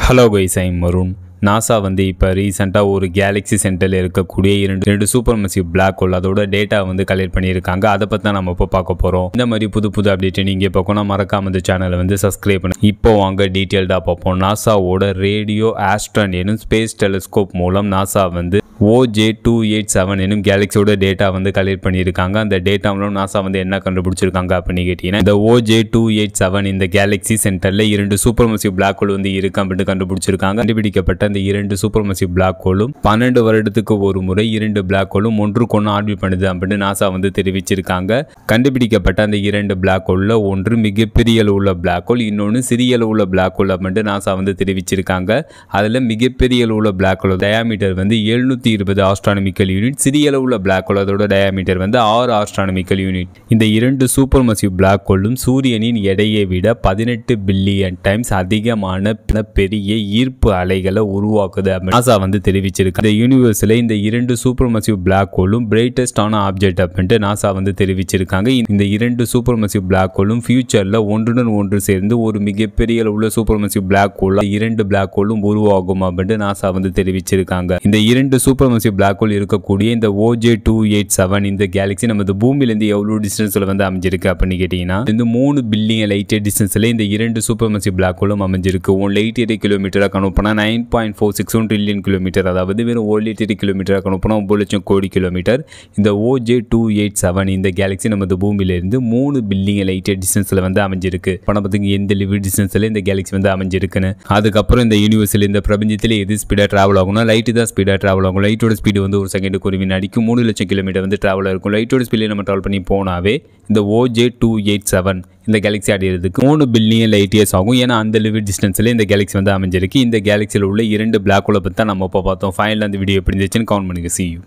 Hello guys, I'm Marun. NASA வந்து இப்போ ரீசெண்டாக ஒரு கேலக்ஸி சென்டரில் இருக்கக்கூடிய ரெண்டு சூப்பர் மசிவ் பிளாக் ஹோல் அதோட டேட்டா வந்து கலெக்ட் பண்ணியிருக்காங்க. அதை பற்றி தான் நம்ம இப்போ பார்க்க போகிறோம். இந்த மாதிரி புது அப்டேட் நீங்கள் பார்க்கணும், மறக்காம இந்த சேனலை வந்து சப்ஸ்கிரைப் பண்ணு. இப்போ வாங்க டீட்டெயில்டாக பார்ப்போம். நாசாவோட ரேடியோ ஆஸ்ட்ரான் எனும் ஸ்பேஸ் டெலிஸ்கோப் மூலம் நாசா வந்து OJ287 எனும் கேலக்ஸியோட டேட்டா வந்து கலெக்ட் பண்ணியிருக்காங்க. அந்த டேட்டா மூலம் நாசா வந்து என்ன கண்டுபிடிச்சிருக்காங்க அப்படின்னு கேட்டீங்கன்னா, இந்த OJ287 இந்த கேலக்ஸி சென்டரில் 2 சூப்பர் மசிவ் பிளாக் ஹோல் வந்து இருக்கு அப்படின்னு கண்டுபிடிச்சிருக்காங்க. கண்டுபிடிக்கப்பட்ட அந்த 2 சூப்பர் மசிவ் பிளாக் ஹோலும் 12 வருடத்துக்கு ஒரு முறை 2 பிளாக் ஹோலும் ஒன்றுக்கொன்று ஆர்பிட் பண்ணுது அப்படின்னு நாசா வந்து தெரிவிச்சிருக்காங்க. கண்டுபிடிக்கப்பட்ட அந்த 2 பிளாக் ஹோல்ல ஒன்று மிகப்பெரிய அளவுள்ள பிளாக் ஹோல், இன்னொன்று சிறிய அளவுள்ள பிளாக் ஹோல் அப்படின்னு நாசா வந்து தெரிவிச்சிருக்காங்க. அதில் மிகப்பெரிய அளவுள்ள பிளாக் ஹோல் டயாமீட்டர் வந்து 720 ஆஸ்ட்ரானமிக்கல் யூனிட், சிறிய அளவுள்ள பிளாக் ஹோல் அதோட டயாமீட்டர் வந்து 6 ஆஸ்ட்ரானமிக்கல் யூனிட். இந்த 2 சூப்பர் மசிவ் பிளாக் ஹோலும் சூரியனின் எடையை விட 18 பில்லியன் டைம்ஸ் அதிகமான பெரிய ஈர்ப்பு அலைகளை உருவாக்குது நாசா வந்து தெரிவிச்சிருக்கு. இந்த யூனிவர்ஸ்ல இந்த 2 சூப்பர் மசிவ் பிளாக் ஹோலும் பிரைட்டஸ்டான ஆப்ஜெக்ட் அப்படின்ட்டு நாசா வந்து தெரிவிச்சிருக்காங்க. இந்த 2 சூப்பர் மசிவ் பிளாக் ஹோலும் ஃபியூச்சர்ல ஒன்றுடன் ஒன்று சேர்ந்து ஒரு மிகப்பெரிய அளவுள்ள super massive black whole 2 black ஹோலும் உருவாகும் அப்படின்ட்டு நாசா வந்து தெரிவிச்சிருக்காங்க. இந்த 2 சூப்பர் மசிவ் பிளாக் ஹோல் இருக்கக்கூடிய இந்த OJ287 இந்த கேலக்ஸி நமது பூமியிலிருந்து எவ்வளவு டிஸ்டன்ஸ்ல வந்து அமைஞ்சிருக்கு அப்படின்னு கேட்டீங்கன்னா, இந்த 3 பில்லியன் லைட் இயர் டிஸ்டன்ஸ்ல இந்த 2 சூப்பர் மசிவ் பிளாக் ஹோலும் அமைஞ்சிருக்கு. 1 லைட் இயர் கிலோமீட்டரா கணக்கு பண்ணா 9.461 ட்ரில்லியன் கிலோமீட்டர், அதாவது வெறும் 1 லைட் இயர் கிலோமீட்டரா கணக்கு பண்ணா 9 லட்சம் கோடி கிலோமீட்டர். இந்த OJ287 இந்த கேலக்ஸி நமது பூமியிலிருந்து 3 பில்லியன் லைட் இயர் டிஸ்டன்ஸ்ல வந்து அமைஞ்சிருக்கு. பணத்துக்கு எந்த லிவிட் டிஸ்டன்ஸ்ல இந்த கேலக்ஸி வந்து அமைஞ்சிருக்குன்னு. அதுக்கப்புறம் இந்த யூனிவர்ஸ்ல இந்த பிரபஞ்சத்தில் எது ஸ்பீடா டிராவல் ஆகும்னா லைட் தான் ஸ்பீடா டிராவல் ஆகும். லைட்டோட ஸ்பீடு வந்து ஒரு செகண்டுக்கு ஒரு வினாடிக்கு 3 லட்சம் கிலோமீட்டர் வந்து டிராவல் இருக்கும். லைட்டோட ஸ்பீடில் நம்ம டிராவல் பண்ணி போனாவே இந்த OJ287 இந்த கேலக்ஸி அடையிறதுக்கு 3 பில்லியன் லைட் இயர்ஸ் ஆகும். ஏன்னா அந்த லிவிட் டிஸ்டன்ஸ்ல இந்த கேலக்ஸி வந்து அமைஞ்சிருக்கு. இந்த கேலக்ஸியில் உள்ள 2 பிளாக் ஹோலை பற்றி தான் நம்ம இப்போ பார்த்தோம். ஃபைனல் அந்த வீடியோ எப்படி இருந்துச்சுன்னு கமெண்ட் பண்ணுங்க. See you.